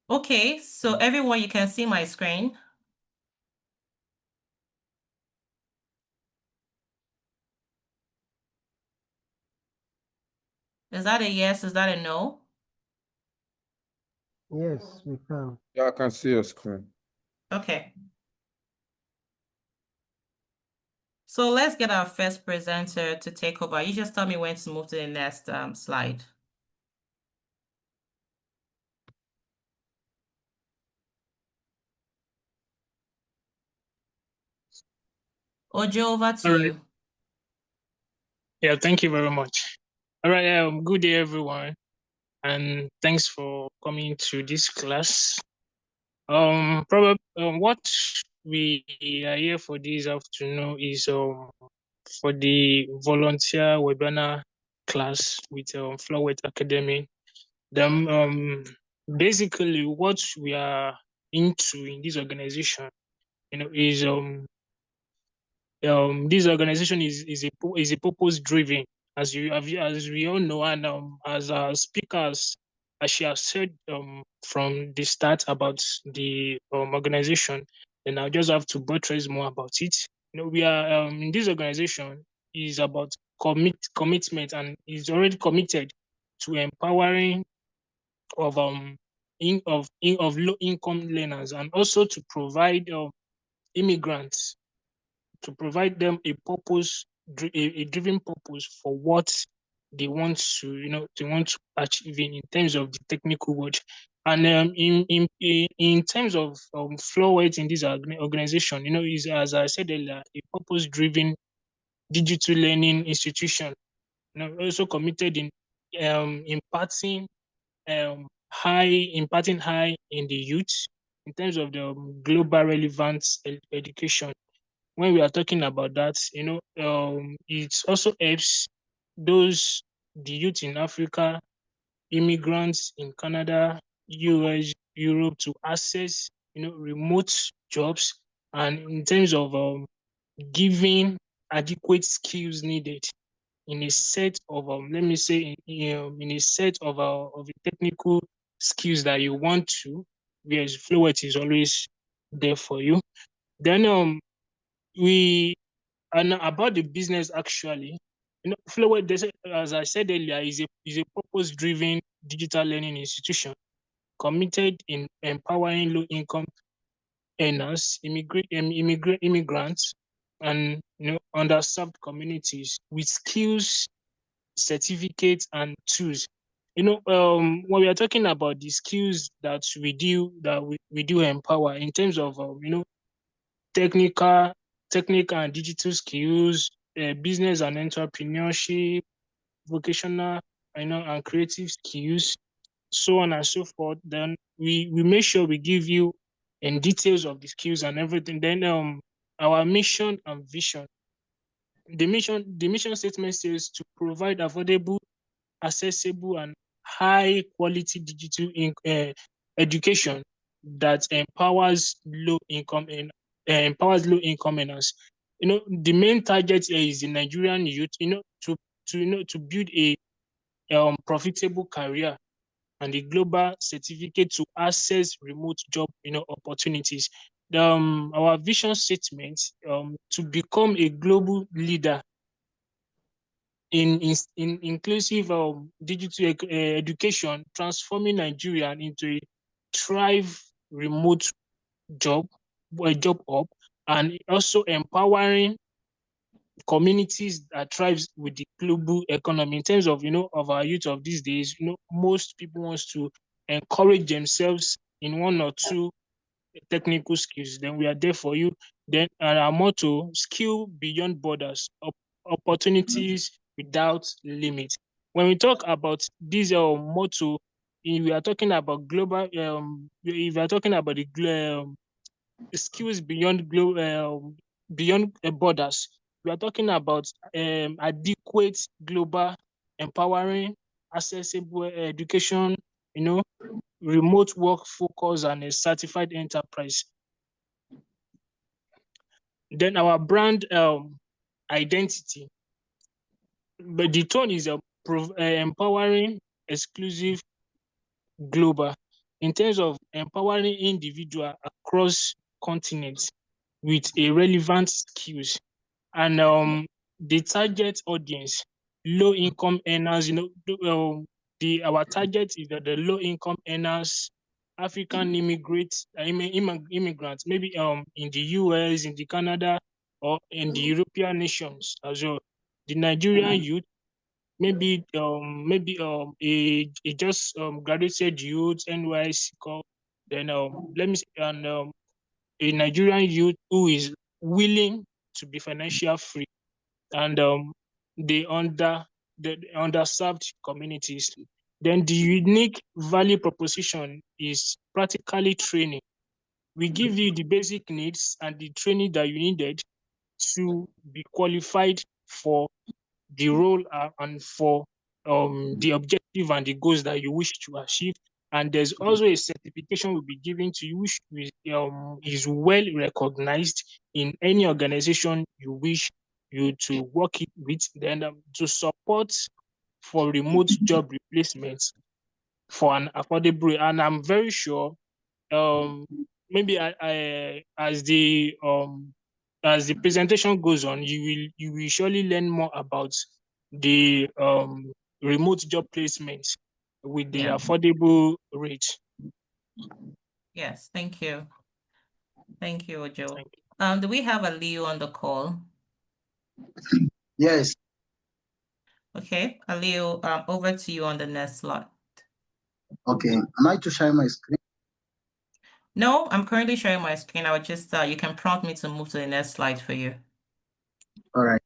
Okay, so everyone, you can see my screen. Is that a yes? Is that a no? Yes, we can. Yeah, I can see your screen. Okay. So let's get our first presenter to take over. You just tell me when to move to the next slide. Ojo, over to All right. you. Yeah, thank you very much. All right. Good day, everyone, and thanks for coming to this class. Probably what we are here for this afternoon is for the volunteer webinar class with Flowealth Academy. Then basically what we are into in this organization, is this organization is a purpose driven, as we all know, and as our speakers, as she has said from the start about the organization, and I just have to buttress more about it. We are in this organization is about commitment, and is already committed to empowering of low income learners, and also to provide immigrants, to provide them a purpose, a driven purpose for what they want to, they want to achieve in terms of the technical world. And in terms of Flowealth in this organization, is, as I said earlier, a purpose-driven digital learning institution. Also committed in imparting high in the youth in terms of the global relevance education. When we are talking about that, it also helps the youth in Africa, immigrants in Canada, US, Europe, to access, remote jobs, and in terms of giving adequate skills needed in a set of, let me say, in a set of technical skills that you want to, whereas Flowealth is always there for you. Then we and about the business, actually, Flowealth, as I said earlier, is a purpose-driven digital learning institution committed in empowering low-income earners, immigrants, and underserved communities with skills, certificates, and tools. When we are talking about the skills that we do empower in terms of technical technical and digital skills, business and entrepreneurship, vocational, and creative skills, so on and so forth. Then we make sure we give you in details of the skills and everything. Then our mission and vision. The mission statement says to provide affordable, accessible, and high quality digital education that empowers low income earners. The main target here is the Nigerian youth, to build a profitable career and a global certificate to access remote job opportunities. Our vision statement, to become a global leader in inclusive digital education, transforming Nigeria into a thrive remote job, a job hub, and also empowering communities that thrives with the global economy. In terms of of our youth of these days, most people wants to encourage themselves in one or two technical skills. Then we are there for you. Then our motto: skill beyond borders, opportunities without limit. When we talk about this motto, we are talking about global. If we are talking about skills beyond borders, we are talking about adequate global, empowering, accessible education, remote work focus, and a certified enterprise. Then our brand identity, but the tone is empowering, exclusive, global. in terms of empowering individual across continents with a relevant skills. And the target audience, low income earners, our target is the low income earners, African immigrants, maybe in the US, in the Canada, or in the European nations as well. The Nigerian youth, maybe a just graduated youth, NYC call, then let me say, and a Nigerian youth who is willing to be financial free, and the underserved communities. Then the unique value proposition is practically training. We give you the basic needs and the training that you needed to be qualified for the role, and for the objective and the goals that you wish to achieve. And there's also a certification will be given to you, which is well recognized in any organization you wish you to work it with. Then to support for remote job replacements for an affordable rate. And I'm very sure um maybe as the presentation goes on, you will surely learn more about the remote job placements with the Yeah. affordable rate. Yes. Thank you. Thank you, Ojo. Thank Do we have a Leo on the call? Yes. Okay, Leo, over to you on the next slide. Okay. Am I to share my screen? No, I'm currently sharing my screen. I would just, you can prompt me to move to the next slide for you. All right.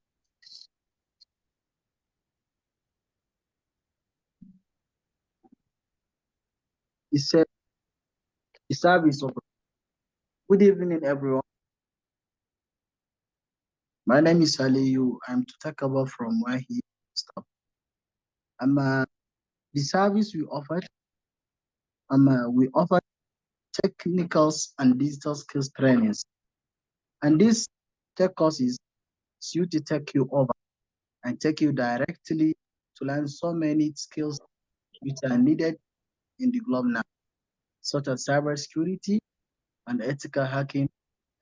He said, the service of good evening, everyone. My name is Aliyu. I'm to talk about from where he stopped. The service we offer technicals and digital skills trainings. And this tech courses is you to take you over and take you directly to learn so many skills which are needed in the globe now, such as cybersecurity and ethical hacking,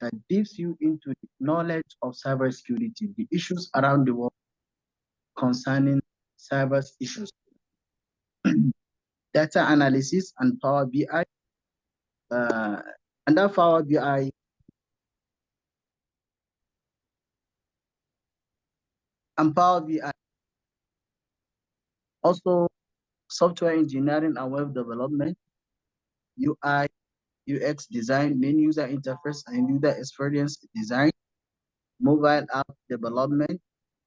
that dips you into the knowledge of cybersecurity, the issues around the world concerning cyber issues, data analysis and Power BI. Under Power BI, also software engineering and web development, UI, UX design, main user interface and user experience design, mobile app development,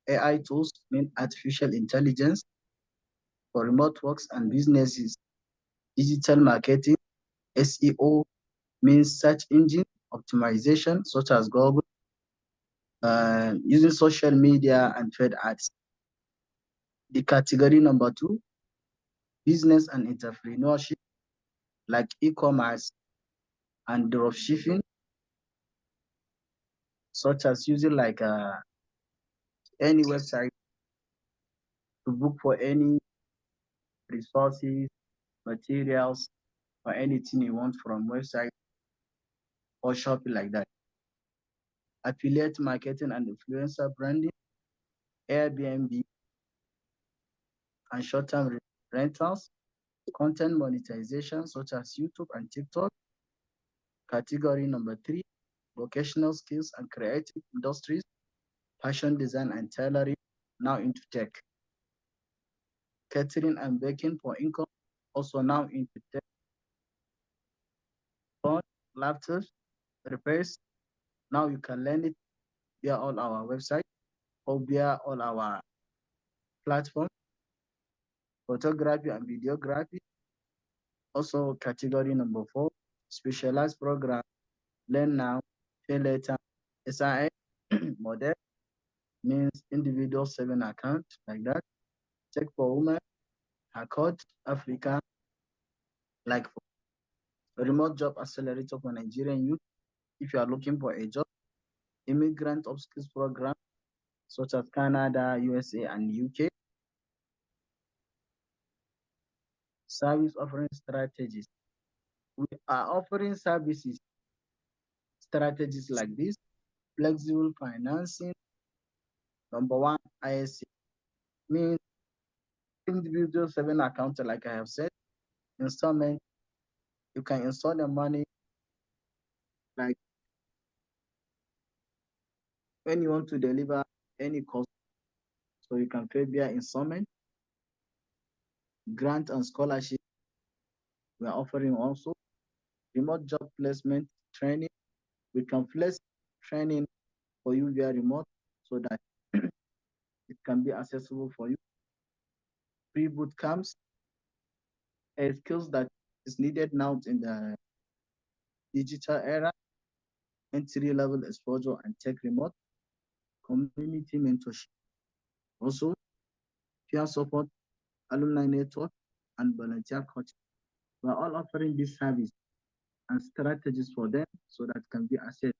AI tools, mean artificial intelligence for remote works and businesses, digital marketing, SEO means search engine optimization, such as Google, using social media and paid ads. The category number 2, business and entrepreneurship, like e-commerce and dropshipping, such as using like any website to book for any resources, materials, or anything you want from website or shopping like that. Affiliate marketing and influencer branding, Airbnb and short-term rentals, content monetization such as YouTube and TikTok. Category number 3, vocational skills and creative industries, fashion design and tailoring, now into tech. Catering and baking for income, also now into tech. Phone, laptops, repairs, now you can learn it via all our website or via all our platform. Photography and videography, also category number 4, specialized program, learn now, pay later, SIA, model, means individual saving account, like that. Check for women, Hakot, Africa, like for remote job accelerator for Nigerian youth. If you are looking for a job, immigrant upskills program, such as Canada, USA, and UK. Service offering strategies, We are offering services strategies like this: flexible financing. Number one, ISC means individual saving account, like I have said. Installment, you can install the money like when you want to deliver any cost, so you can pay via installment. Grant and scholarship, we are offering also. Remote job placement training, we can place training for you via remote so that it can be accessible for you. Free boot camps, skills that is needed now in the digital era, entry level exposure and tech remote, community mentorship. Also, peer support, alumni network, and volunteer coaching. We are all offering this service and strategies for them so that can be accessed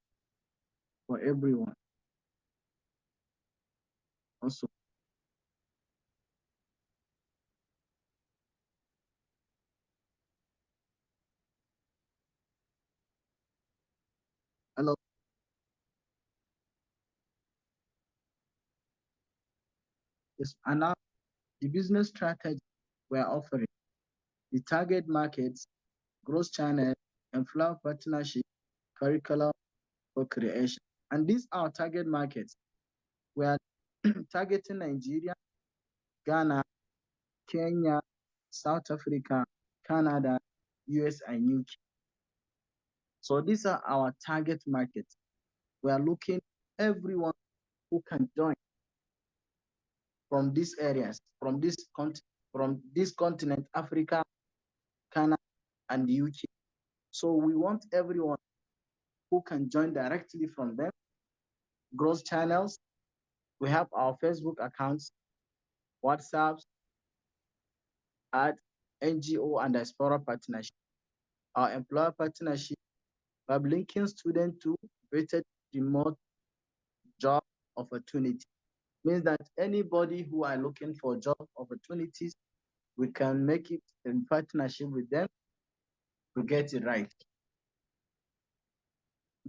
for everyone. Also, hello. Yes, and now the business strategy we are offering, the target markets, growth channel, employer partnership, curriculum for creation. And these are target markets. We are targeting Nigeria, Ghana, Kenya, South Africa, Canada, US, and UK. So these are our target markets. We are looking everyone who can join from these areas, from this continent, Africa, Canada, and the UK. So we want everyone who can join directly from them. Growth channels, we have our Facebook accounts, WhatsApps, at NGO and diaspora partnership. Our employer partnership, by linking students to rated remote job opportunity. Means that anybody who are looking for job opportunities, we can make it in partnership with them to get it right.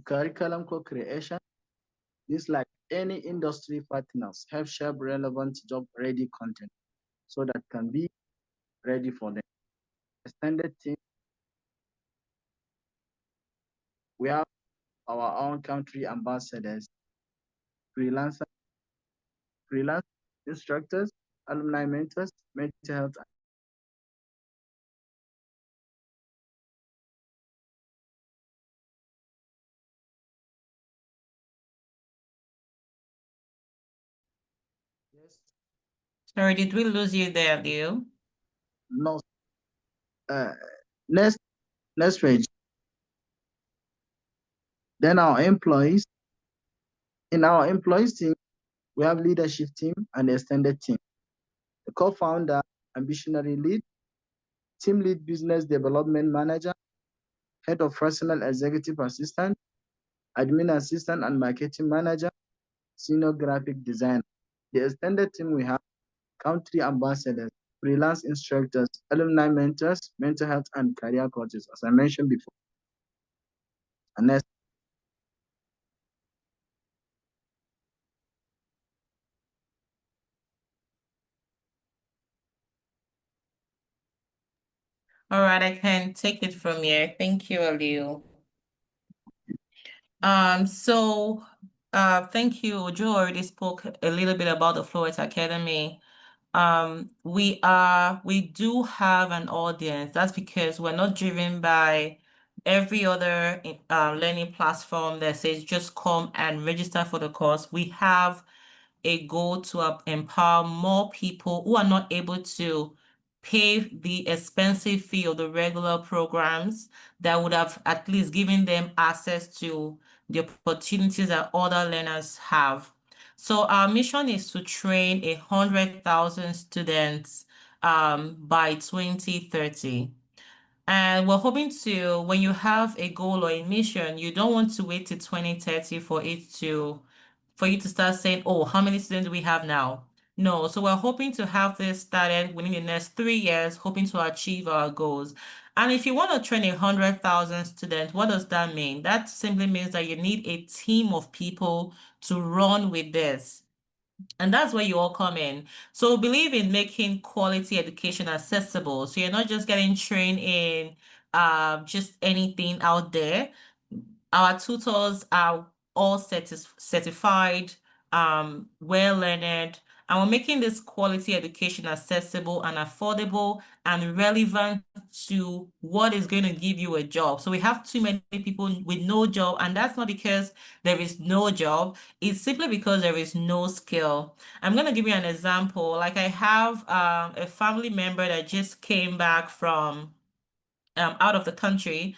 Curriculum co-creation is like any industry partners have shared relevant job ready content so that can be ready for them. Extended team, we have our own country ambassadors, freelancer, freelance instructors, alumni mentors, mental health. Yes. Sorry, did we lose you there, Leo? No. Uh, next page. Then our employees. In our employees team, we have leadership team and extended team. The co-founder and visionary lead, team lead business development manager, head of personal executive assistant, admin assistant and marketing manager, senior graphic designer. The extended team we have country ambassadors, freelance instructors, alumni mentors, mental health and career coaches, as I mentioned before. And next. All right, I can take it from here. Thank you, Aliu. Thank you. Joe already spoke a little bit about the Flowealth Academy. We do have an audience. That's because we're not driven by every other learning platform that says just come and register for the course. We have a goal to empower more people who are not able to pay the expensive fee of the regular programs that would have at least given them access to the opportunities that other learners have. So our mission is to train 100,000 students by 2030. And we're hoping to, when you have a goal or a mission, you don't want to wait till 2030 for you to start saying, oh, how many students do we have now? No, so we're hoping to have this started within the next 3 years, hoping to achieve our goals. And if you want to train 100,000 students, what does that mean? That simply means that you need a team of people to run with this. And that's where you all come in. So we believe in making quality education accessible. So you're not just getting trained in just anything out there. Our tutors are all certified, well learned, and we're making this quality education accessible and affordable and relevant to what is going to give you a job. So we have too many people with no job, and that's not because there is no job. It's simply because there is no skill. I'm going to give you an example. Like I have a family member that just came back from out of the country.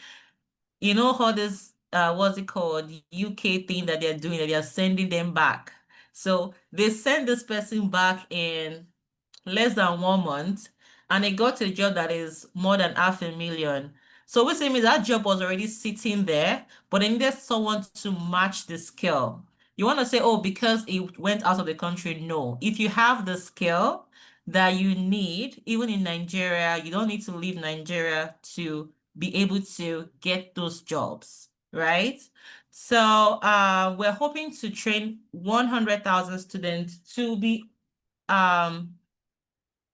You know how this what's it called, UK thing that they're doing, that they're sending them back. So they send this person back in less than 1 month, and they got a job that is more than 500,000. So which means that job was already sitting there, but they needed someone to match the skill. You want to say, oh, because it went out of the country? No. If you have the skill that you need, even in Nigeria, you don't need to leave Nigeria to be able to get those jobs, right? So we're hoping to train 100,000 students um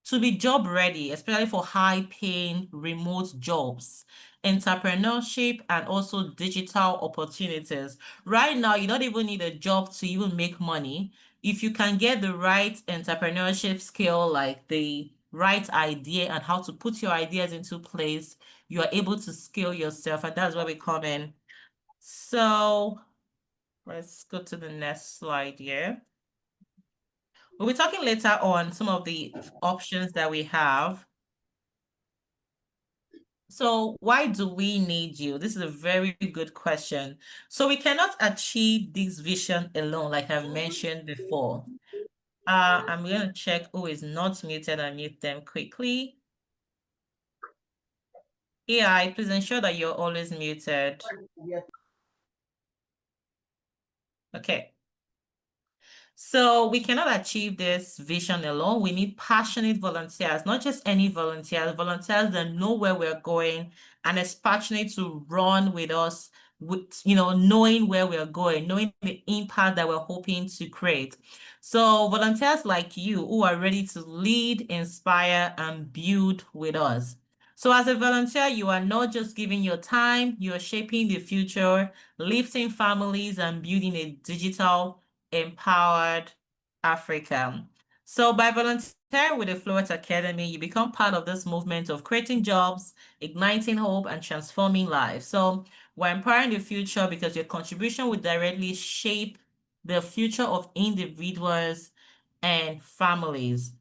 to be job ready, especially for high paying remote jobs, entrepreneurship, and also digital opportunities. Right now, you don't even need a job to even make money. If you can get the right entrepreneurship skill, like the right idea and how to put your ideas into place, you are able to scale yourself, and that's where we come in. So let's go to the next slide here. We'll be talking later on some of the options that we have. So why do we need you? This is a very good question. So we cannot achieve this vision alone, like I've mentioned before. I'm going to check who is not muted and mute them quickly. AI, please ensure that you're always muted. Okay. So we cannot achieve this vision alone. We need passionate volunteers, not just any volunteers, volunteers that know where we're going and is passionate to run with us, with knowing where we're going, knowing the impact that we're hoping to create. So volunteers like you who are ready to lead, inspire, and build with us. So as a volunteer, you are not just giving your time, you are shaping the future, lifting families, and building a digital empowered Africa. So by volunteering with the Flowealth Academy, you become part of this movement of creating jobs, igniting hope, and transforming lives. So we're empowering the future because your contribution will directly shape the future of individuals and families.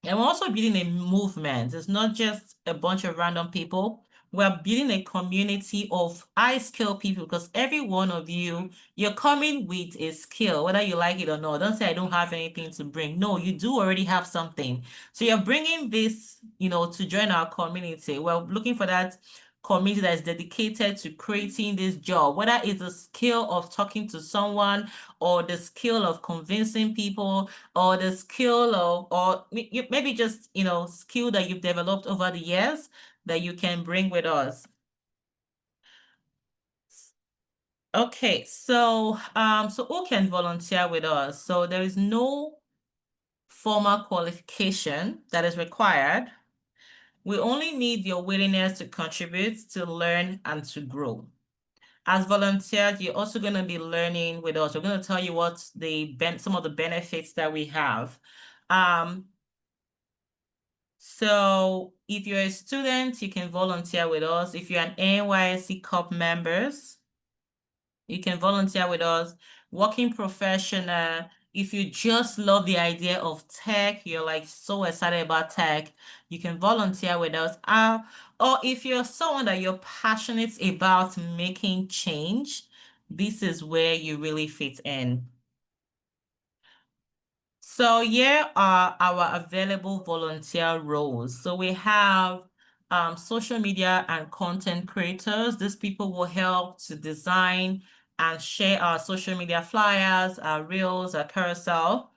And we're also building a movement. It's not just a bunch of random people. We're building a community of high-skilled people because every one of you, you're coming with a skill, whether you like it or not. Don't say I don't have anything to bring. No, you do already have something. So you're bringing this, to join our community. We're looking for that community that is dedicated to creating this job, whether it's the skill of talking to someone or the skill of convincing people or the skill of, or maybe just, skill that you've developed over the years that you can bring with us. Okay, so who can volunteer with us? So there is no formal qualification that is required. We only need your willingness to contribute, to learn, and to grow. As volunteers, you're also going to be learning with us. We're going to tell you what some of the benefits that we have. So if you're a student, you can volunteer with us. If you're an NYSC Corp members, you can volunteer with us. Working professional, if you just love the idea of tech, you're like so excited about tech, you can volunteer with us. Or if you're someone that you're passionate about making change, this is where you really fit in. So here are our available volunteer roles. So we have social media and content creators. These people will help to design and share our social media flyers, our reels, our carousel,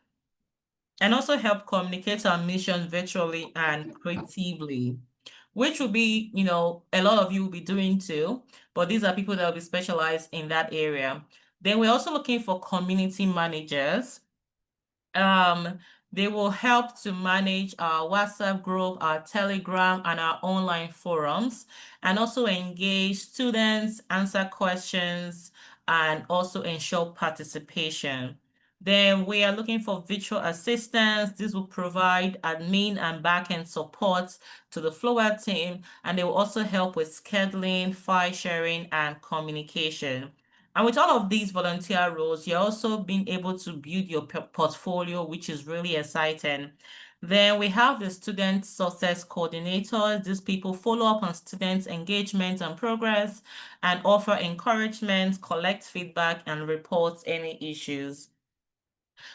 and also help communicate our mission virtually and creatively. which will be, a lot of you will be doing too, but these are people that will be specialized in that area. Then we're also looking for community managers. Um, they will help to manage our WhatsApp group, our Telegram, and our online forums, and also engage students, answer questions, and also ensure participation. Then we are looking for virtual assistants. This will provide admin and backend support to the Flowealth team, and they will also help with scheduling, file sharing, and communication. And with all of these volunteer roles, you're also being able to build your portfolio, which is really exciting. Then we have the student success coordinators. These people follow up on students' engagement and progress and offer encouragement, collect feedback, and report any issues.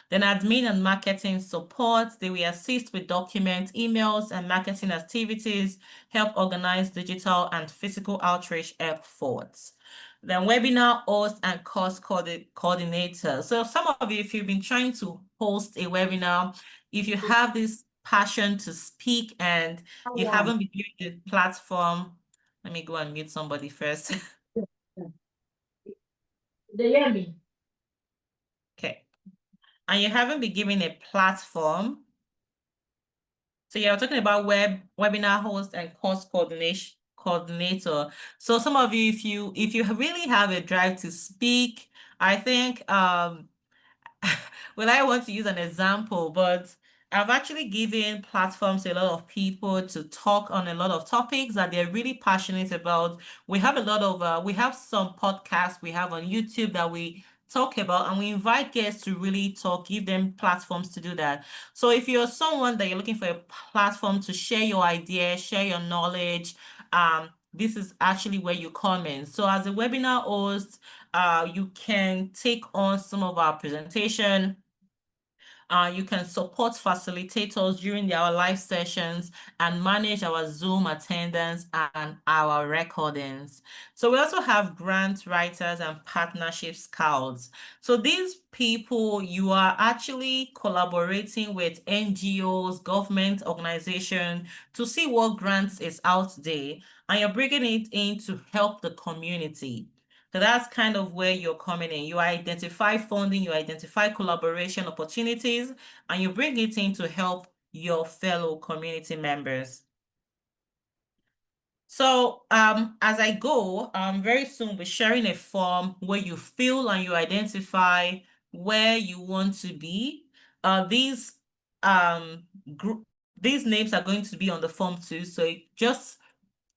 Then admin and marketing support, they will assist with documents, emails, and marketing activities, help organize digital and physical outreach efforts. Then webinar host and course coordinator. So some of you, if you've been trying to host a webinar, if you have this passion to speak and you haven't been using the platform, let me go and mute somebody first. They hear me? Okay. And you haven't been given a platform. So you're talking about webinar host and course coordinator. So some of you, if you really have a drive to speak, I think well, I want to use an example, but I've actually given platforms to a lot of people to talk on a lot of topics that they're really passionate about. We have a lot of, we have some podcasts we have on YouTube that we talk about, and we invite guests to really talk, give them platforms to do that. So if you're someone that you're looking for a platform to share your ideas, share your knowledge, this is actually where you come in. So as a webinar host, you can take on some of our presentation. You can support facilitators during our live sessions and manage our Zoom attendance and our recordings. So we also have grant writers and partnership scouts. So these people, you are actually collaborating with NGOs, government organizations to see what grants is out there, and you're bringing it in to help the community. So that's kind of where you're coming in. You identify funding, you identify collaboration opportunities, and you bring it in to help your fellow community members. So as I go, very soon we'll be sharing a form where you fill and you identify where you want to be. These these names are going to be on the form too. So just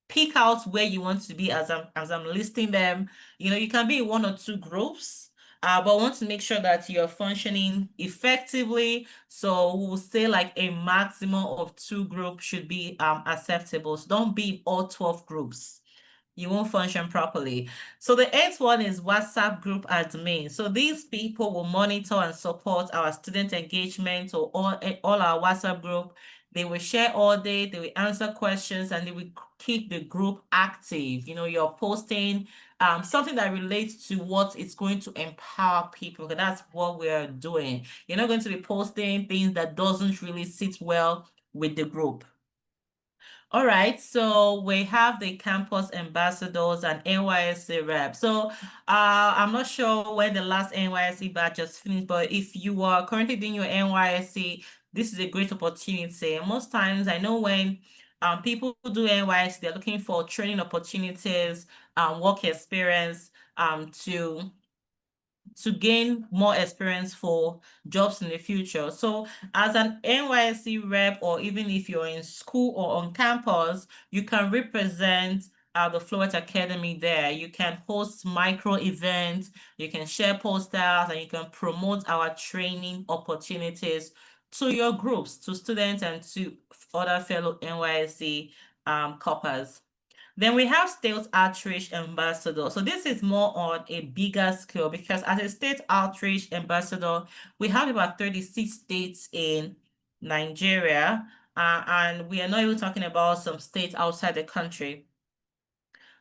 pick out where you want to be as I'm listing them. You can be in one or two groups, but want to make sure that you're functioning effectively. So we'll say like a maximum of 2 groups should be acceptable. So don't be in all 12 groups. You won't function properly. So the 8th one is WhatsApp group admin. So these people will monitor and support our student engagement or all our WhatsApp group. They will share all day, they will answer questions, and they will keep the group active. You're posting something that relates to what is going to empower people, because that's what we're doing. You're not going to be posting things that doesn't really sit well with the group. All right, so we have the campus ambassadors and NYSC rep. So I'm not sure when the last NYSC batch just finished, but if you are currently doing your NYSC, this is a great opportunity. Most times I know when people do NYSC, they're looking for training opportunities, work experience to gain more experience for jobs in the future. So as an NYSC rep, or even if you're in school or on campus, you can represent the Flowealth Academy there. You can host micro events, you can share posters, and you can promote our training opportunities to your groups, to students and to other fellow NYSC coppers. Then we have state outreach ambassador. So this is more on a bigger scale, because as a state outreach ambassador, we have about 36 states in Nigeria, and we are not even talking about some states outside the country.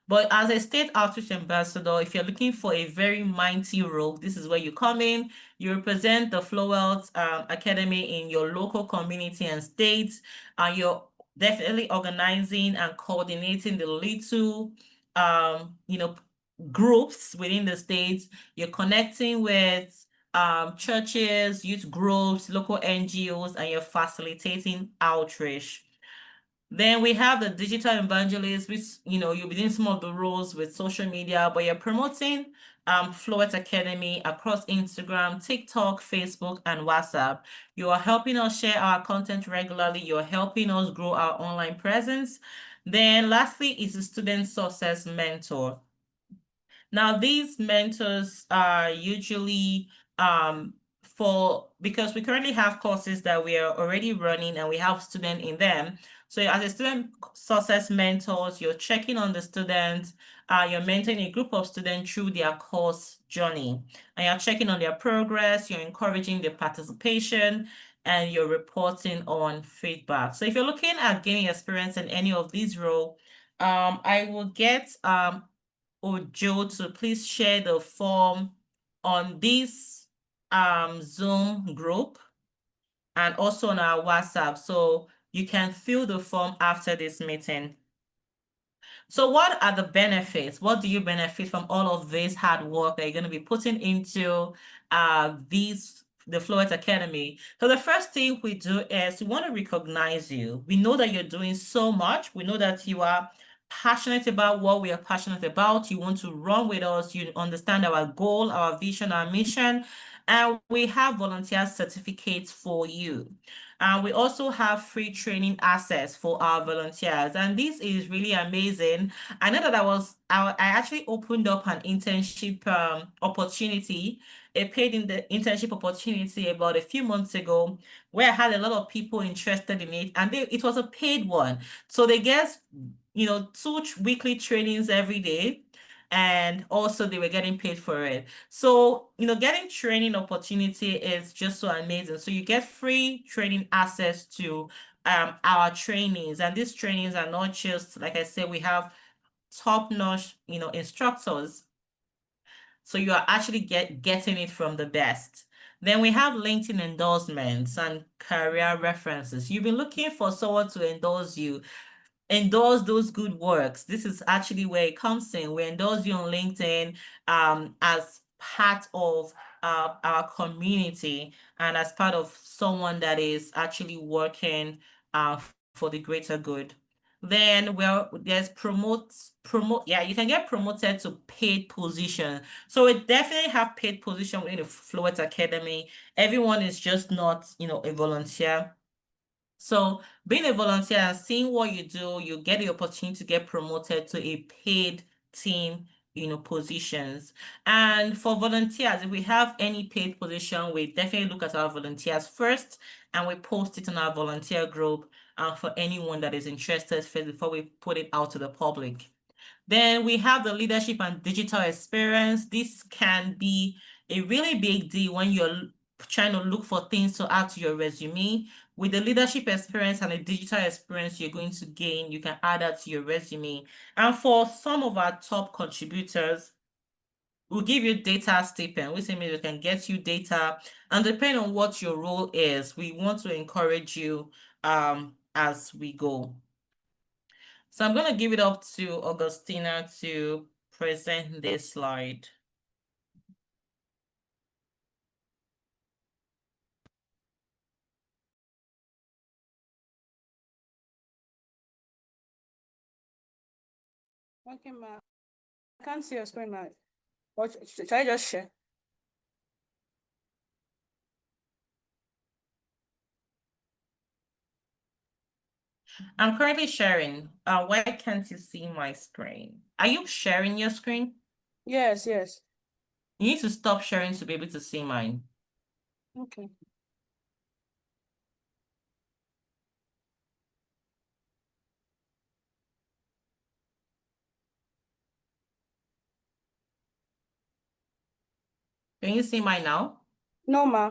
But as a state outreach ambassador, if you're looking for a very mighty role, this is where you come in. You represent the Flowealth Academy in your local community and states, and you're definitely organizing and coordinating the little, you know, groups within the states. You're connecting with churches, youth groups, local NGOs, and you're facilitating outreach. Then we have the digital evangelist, which you'll be doing some of the roles with social media, but you're promoting Flowealth Academy across Instagram, TikTok, Facebook, and WhatsApp. You are helping us share our content regularly. You're helping us grow our online presence. Then lastly is the student success mentor. Now, these mentors are usually because we currently have courses that we are already running and we have students in them. So as a student success mentors, you're checking on the students, you're mentoring a group of students through their course journey, and you're checking on their progress, you're encouraging their participation, and you're reporting on feedback. So if you're looking at gaining experience in any of these roles, I will get Ojo to please share the form on this Zoom group and also on our WhatsApp. So you can fill the form after this meeting. So what are the benefits? What do you benefit from all of this hard work that you're going to be putting into the Flowealth Academy? So the first thing we do is we want to recognize you. We know that you're doing so much. We know that you are passionate about what we are passionate about. You want to run with us. You understand our goal, our vision, our mission, and we have volunteer certificates for you. And we also have free training access for our volunteers. And this is really amazing. I know that I actually opened up an internship opportunity, a paid in the internship opportunity about a few months ago, where I had a lot of people interested in it, and it was a paid one. So they get, two weekly trainings every day, and also they were getting paid for it. So, getting training opportunity is just so amazing. So you get free training access to our trainings, and these trainings are not just, like I said, we have top-notch, instructors. So you are actually getting it from the best. Then we have LinkedIn endorsements and career references. You've been looking for someone to endorse those good works. This is actually where it comes in. We endorse you on LinkedIn as part of our community and as part of someone that is actually working for the greater good. Then there's yeah, you can get promoted to paid position. So we definitely have paid position within the Flowealth Academy. Everyone is just not, a volunteer. So being a volunteer and seeing what you do, you get the opportunity to get promoted to a paid team, positions. And for volunteers, if we have any paid position, we definitely look at our volunteers first and we post it on our volunteer group for anyone that is interested first before we put it out to the public. Then we have the leadership and digital experience. This can be a really big deal when you're trying to look for things to add to your resume. With the leadership experience and the digital experience you're going to gain, you can add that to your resume. And for some of our top contributors, we'll give you data stipend, which means we can get you data. And depending on what your role is, we want to encourage you as we go. So I'm going to give it up to Augustina to present this slide. Okay, ma. I can't see your screen, ma. What should I just share? I'm currently sharing. Why can't you see my screen? Are you sharing your screen? Yes, yes. You need to stop sharing to be able to see mine. Okay. Can you see mine now? No, ma.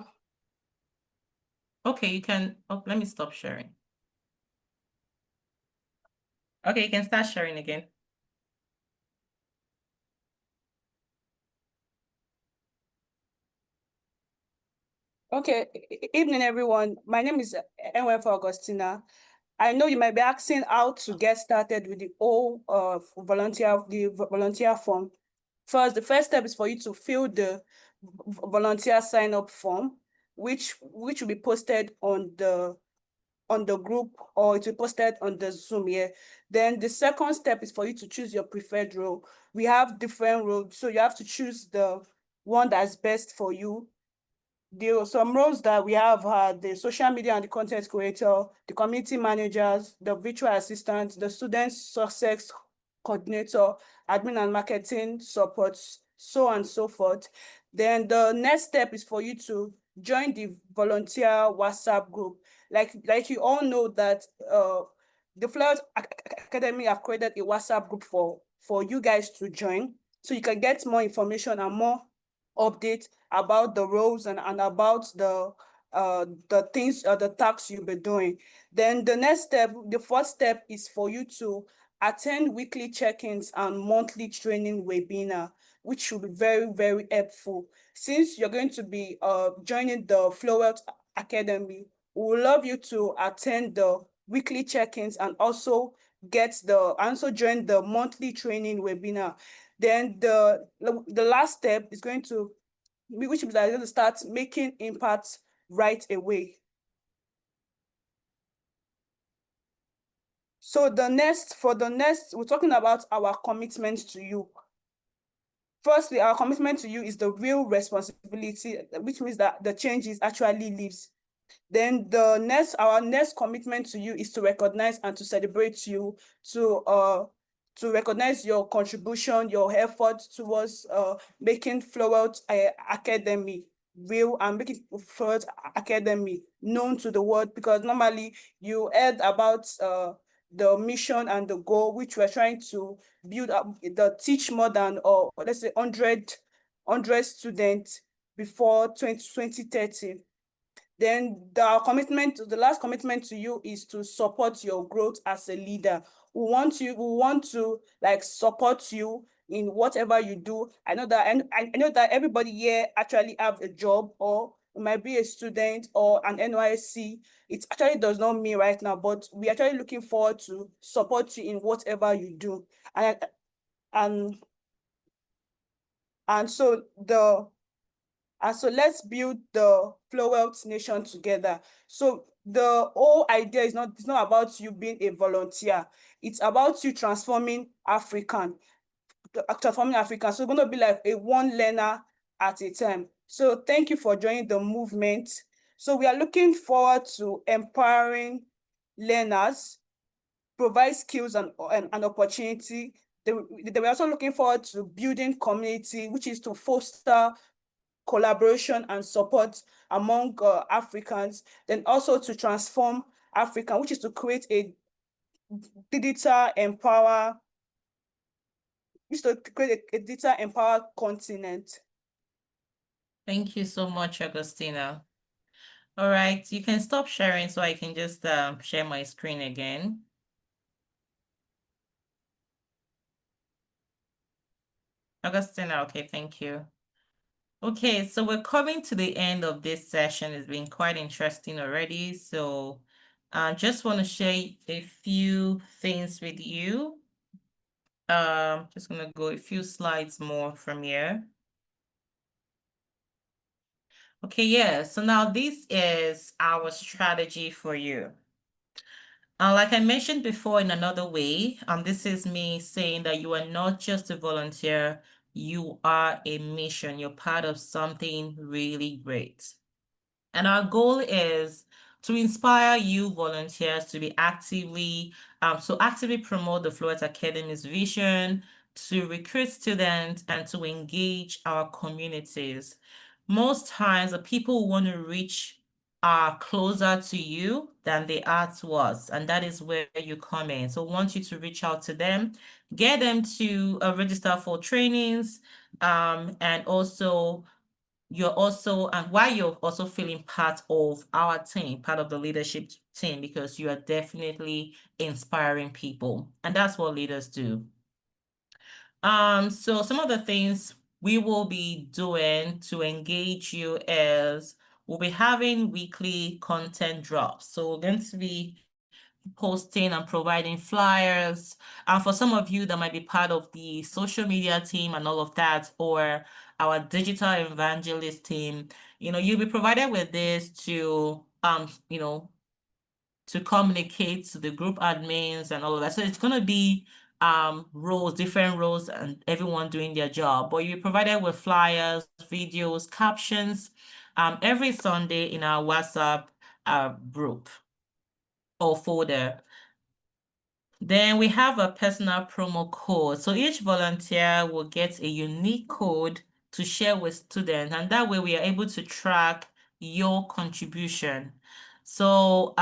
Okay, you can. Oh, let me stop sharing. Okay, you can start sharing again. Okay. Evening, everyone. My name is Enwefa Augustina. I know you might be asking how to get started with the whole volunteer form. First, the first step is for you to fill the volunteer sign up form, which will be posted on the group, or it will be posted on the Zoom here. Then the second step is for you to choose your preferred role. We have different roles, so you have to choose the one that's best for you. There are some roles that we have are the social media and the content creator, the community managers, the virtual assistant, the student success coordinator, admin and marketing support, so on and so forth. Then the next step is for you to join the volunteer WhatsApp group. Like you all know that the Flowealth Academy have created a WhatsApp group for you guys to join, so you can get more information and more updates about the roles and about the things, the tasks you'll be doing. Then the next step, the fourth step, is for you to attend weekly check-ins and monthly training webinar, which should be very, very helpful. Since you're going to be joining the Flowealth Academy, we would love you to attend the weekly check-ins and also join the monthly training webinar. Then the last step is going to, which is going to start making impact right away. So for the next, we're talking about our commitment to you. Firstly, our commitment to you is the real responsibility, which means that the change is actually lives. Then our next commitment to you is to recognize and to celebrate you, to recognize your contribution, your effort towards making Flowealth Academy real and making Flowealth Academy known to the world, because normally you heard about the mission and the goal, which we're trying to build up, teach more than, or let's say 100 students before 2030. Then the last commitment to you is to support your growth as a leader. We want to like support you in whatever you do. I know that everybody here actually have a job, or it might be a student or an NYSC. It actually does not mean right now, but we are actually looking forward to support you in whatever you do. And and so let's build the Flowealth nation together. So the whole idea is not about you being a volunteer. It's about you transforming African. So it's going to be like a one learner at a time. So thank you for joining the movement. So we are looking forward to empowering learners, provide skills and opportunity. We're also looking forward to building community, which is to foster collaboration and support among Africans, then also to transform Africa, which is to create a digital empower, continent. Thank you so much, Augustina. All right, you can stop sharing so I can just share my screen again. Augustina, okay, thank you. Okay, so we're coming to the end of this session. It's been quite interesting already. So I just want to share a few things with you. Just going to go a few slides more from here. Okay, yeah, so now this is our strategy for you. Like I mentioned before in another way, this is me saying that you are not just a volunteer, you are a mission. You're part of something really great. And our goal is to inspire you volunteers to be actively promote the Flowealth Academy's vision, to recruit students, and to engage our communities. Most times, the people who want to reach are closer to you than they are to us, and that is where you come in. So, we want you to reach out to them, get them to register for trainings, and also while you're also feeling part of our team, part of the leadership team, because you are definitely inspiring people, and that's what leaders do. So some of the things we will be doing to engage you is we'll be having weekly content drops. So we're going to be posting and providing flyers. And for some of you that might be part of the social media team and all of that, or our digital evangelist team, you'll be provided with this to communicate to the group admins and all of that. So it's going to be different roles, and everyone doing their job. But you'll be provided with flyers, videos, captions every Sunday in our WhatsApp group or folder. Then we have a personal promo code. So each volunteer will get a unique code to share with students, and that way we are able to track your contribution. So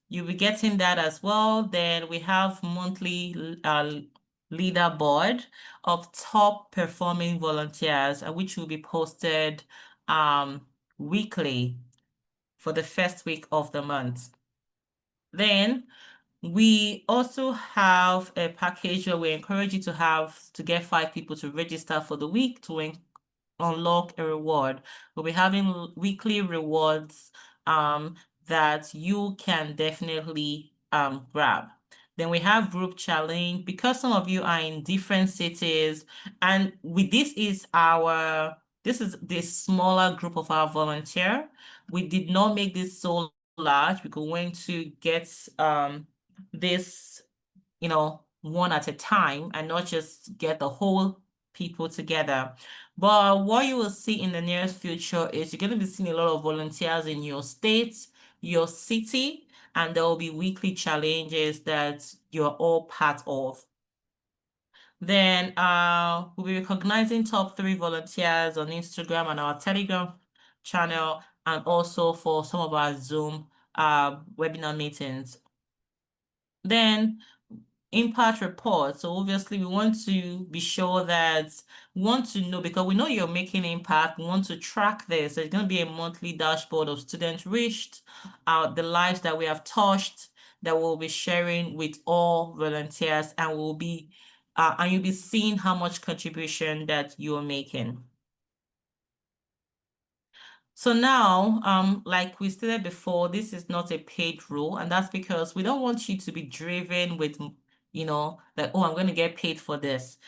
you'll be getting that as well. Then we have monthly leaderboard of top performing volunteers, which will be posted weekly for the first week of the month. Then we also have a package where we encourage you to get 5 people to register for the week to unlock a reward. We'll be having weekly rewards that you can definitely grab. Then we have group challenge, because some of you are in different cities, and this is the smaller group of our volunteer. We did not make this so large. We're going to get this, one at a time, and not just get the whole people together. But what you will see in the nearest future is you're going to be seeing a lot of volunteers in your state, your city, and there will be weekly challenges that you're all part of. Then we'll be recognizing top 3 volunteers on Instagram and our Telegram channel, and also for some of our Zoom webinar meetings. Then impact report. So obviously we want to be sure that we want to know, because we know you're making impact. We want to track this. So it's going to be a monthly dashboard of students reached, the lives that we have touched, that we'll be sharing with all volunteers, and you'll be seeing how much contribution that you're making. So now, like we stated before, this is not a paid role, and that's because we don't want you to be driven with, like, oh, I'm going to get paid for this.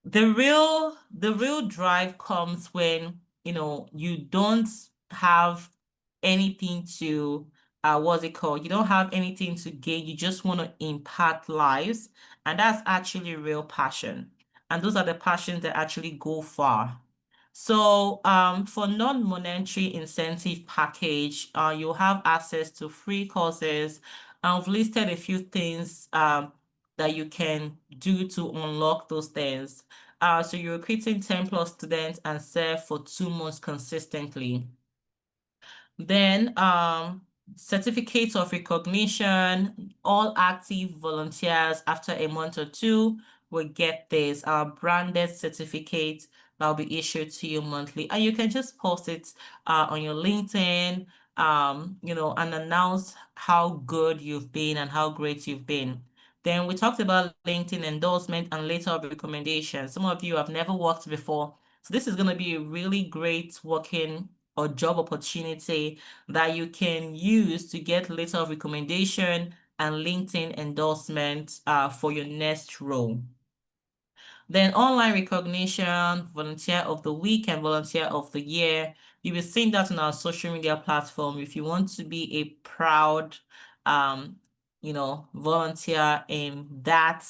The real drive comes when, you don't have anything to, what's it called? You don't have anything to gain. You just want to impact lives, and that's actually real passion. And those are the passions that actually go far. So for non-monetary incentive package, you'll have access to free courses. I've listed a few things that you can do to unlock those things. So you're recruiting 10 plus students and serve for 2 months consistently. Then certificates of recognition, all active volunteers after a month or 2 will get this, our branded certificate that will be issued to you monthly. And you can just post it on your LinkedIn, and announce how good you've been and how great you've been. Then we talked about LinkedIn endorsement and letter of recommendation. Some of you have never worked before. So this is going to be a really great working or job opportunity that you can use to get letter of recommendation and LinkedIn endorsement for your next role. Then online recognition, volunteer of the week and volunteer of the year. You will see that on our social media platform. If you want to be a proud, volunteer in that,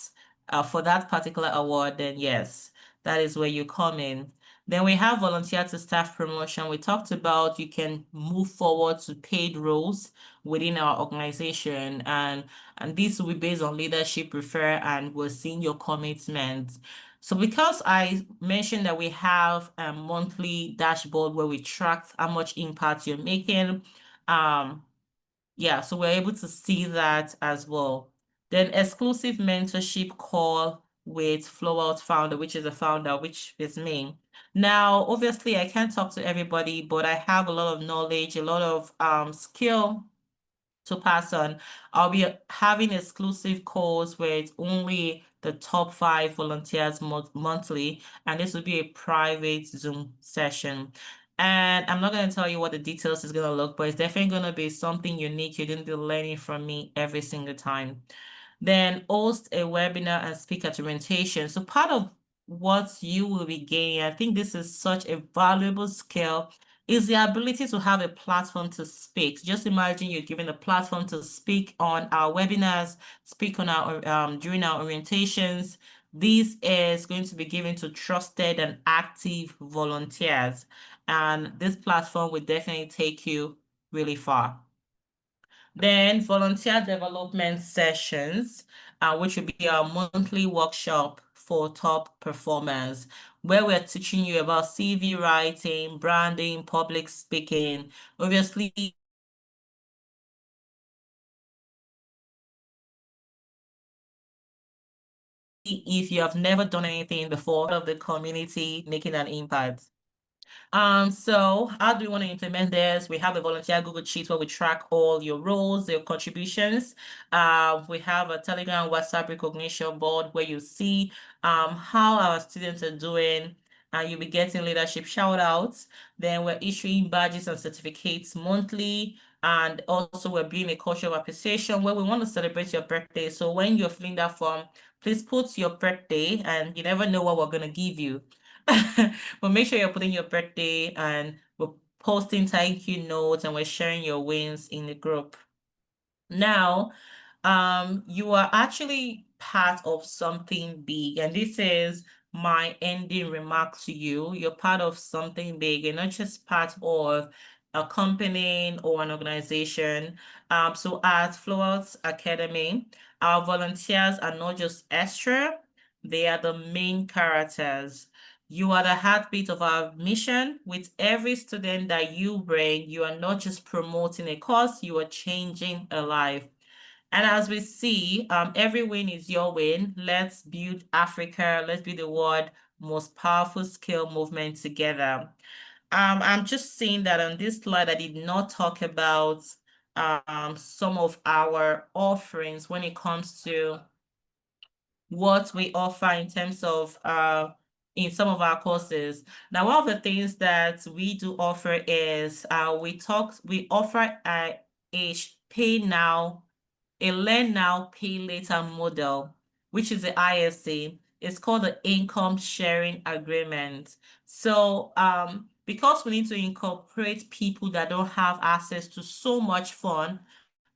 for that particular award, then yes, that is where you come in. Then we have volunteer to staff promotion. We talked about you can move forward to paid roles within our organization, and this will be based on leadership refer, and we're seeing your commitment. So because I mentioned that we have a monthly dashboard where we track how much impact you're making, so we're able to see that as well. Then exclusive mentorship call with Flowealth founder, which is a founder, which is me. Now, obviously, I can't talk to everybody, but I have a lot of knowledge, a lot of skill to pass on. I'll be having exclusive calls with only the top 5 volunteers monthly, and this will be a private Zoom session. And I'm not going to tell you what the details is going to look, but it's definitely going to be something unique. You're going to be learning from me every single time. Then host a webinar and speak at orientation. So part of what you will be gaining, I think this is such a valuable skill, is the ability to have a platform to speak. Just imagine you're given a platform to speak on our webinars, speak on our during our orientations. This is going to be given to trusted and active volunteers, and this platform will definitely take you really far. Then volunteer development sessions, which will be our monthly workshop for top performers, where we're teaching you about CV writing, branding, public speaking. Obviously, if you have never done anything before, of the community making an impact. So how do we want to implement this? We have a volunteer Google Sheet where we track all your roles, your contributions. We have a Telegram WhatsApp recognition board where you see how our students are doing, and you'll be getting leadership shout outs. Then we're issuing badges and certificates monthly. And also we're building a culture of appreciation where we want to celebrate your birthday. So when you're filling that form, please put your birthday, and you never know what we're going to give you. But make sure you're putting your birthday, and we're posting thank you notes, and we're sharing your wins in the group. Now, you are actually part of something big, and this is my ending remark to you. You're part of something big. You're not just part of a company or an organization. So at Flowealth Academy, our volunteers are not just extra, they are the main characters. You are the heartbeat of our mission. With every student that you bring, you are not just promoting a cause, you are changing a life. And as we see, every win is your win. Let's build Africa. Let's be the world most powerful skill movement together. I'm just seeing that on this slide, I did not talk about some of our offerings when it comes to what we offer in terms of in some of our courses. Now, one of the things that we do offer is we offer a pay now, a learn now, pay later model, which is the ISA. It's called the income sharing agreement. So because we need to incorporate people that don't have access to so much fun,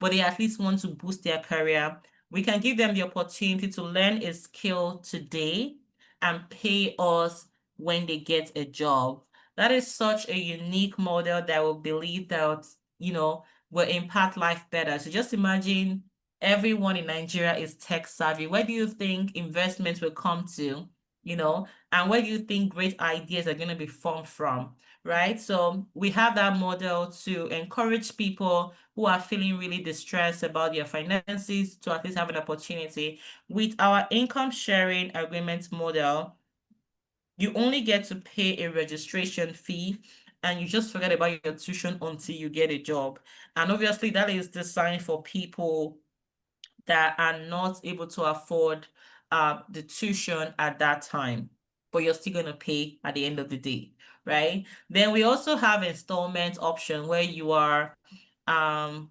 but they at least want to boost their career, we can give them the opportunity to learn a skill today and pay us when they get a job. That is such a unique model that will believe that, will impact life better. So just imagine everyone in Nigeria is tech savvy. Where do you think investments will come to? And where do you think great ideas are going to be formed from? Right? So we have that model to encourage people who are feeling really distressed about their finances to at least have an opportunity. With our income sharing agreement model, you only get to pay a registration fee, and you just forget about your tuition until you get a job. And obviously that is designed for people that are not able to afford the tuition at that time, but you're still going to pay at the end of the day, right? Then we also have installment option um,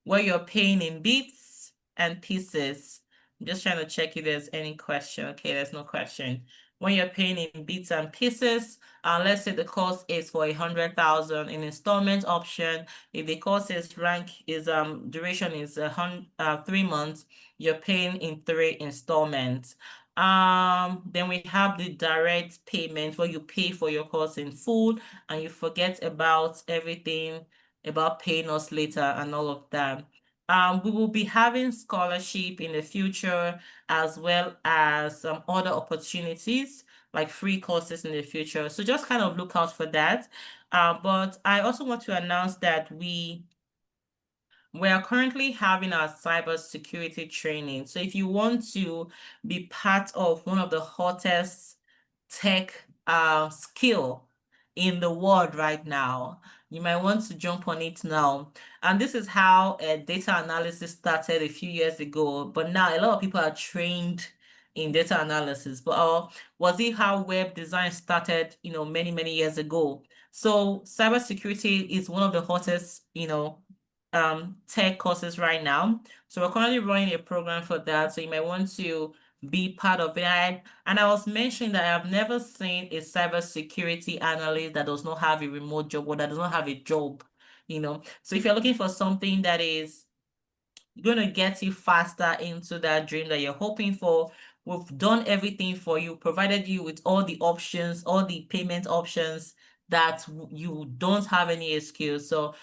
where you're paying in bits and pieces. I'm just trying to check if there's any question. Okay, there's no question. When you're paying in bits and pieces, let's say the course is for 100,000 in installment option. If the course is duration is 3 months, you're paying in 3 installments. Then we have the direct payment where you pay for your course in full and you forget about everything about paying us later and all of that. We will be having scholarship in the future, as well as some other opportunities like free courses in the future. So just kind of look out for that. But I also want to announce that we are currently having our cybersecurity training. So if you want to be part of one of the hottest tech skill in the world right now, you might want to jump on it now. And this is how data analysis started a few years ago, but now a lot of people are trained in data analysis, but was it how web design started, many, many years ago? So cybersecurity is one of the hottest, tech courses right now. So we're currently running a program for that. So you might want to be part of it. And I was mentioning that I've never seen a cybersecurity analyst that does not have a remote job or that does not have a job, So if you're looking for something that is going to get you faster into that dream that you're hoping for, we've done everything for you, provided you with all the options, all the payment options that you don't have any excuse. So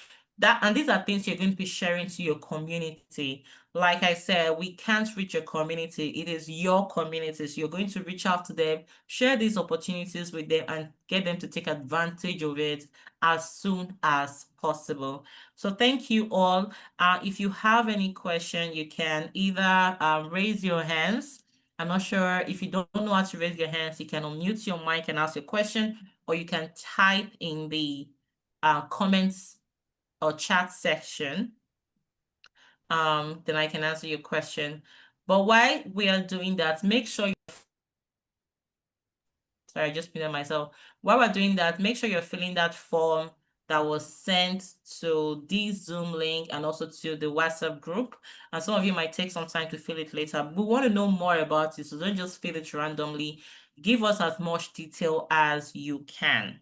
and these are things you're going to be sharing to your community. Like I said, we can't reach your community. It is your community. So you're going to reach out to them, share these opportunities with them, and get them to take advantage of it as soon as possible. So thank you all. If you have any question, you can either raise your hands. I'm not sure if you don't know how to raise your hands, you can unmute your mic and ask your question, or you can type in the comments or chat section. Then I can answer your question. But while we are doing that, make sure sorry, I just muted myself. While we're doing that, make sure you're filling that form that was sent to the Zoom link and also to the WhatsApp group. And some of you might take some time to fill it later. We want to know more about it, so don't just fill it randomly. Give us as much detail as you can.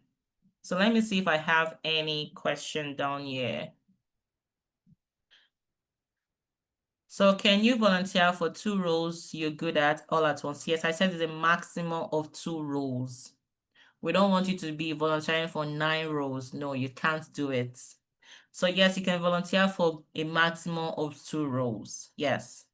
So let me see if I have any question down here. So can you volunteer for 2 roles you're good at all at once? Yes, I said it's a maximum of 2 roles. We don't want you to be volunteering for 9 roles. No, you can't do it. So yes, you can volunteer for a maximum of 2 roles. Yes.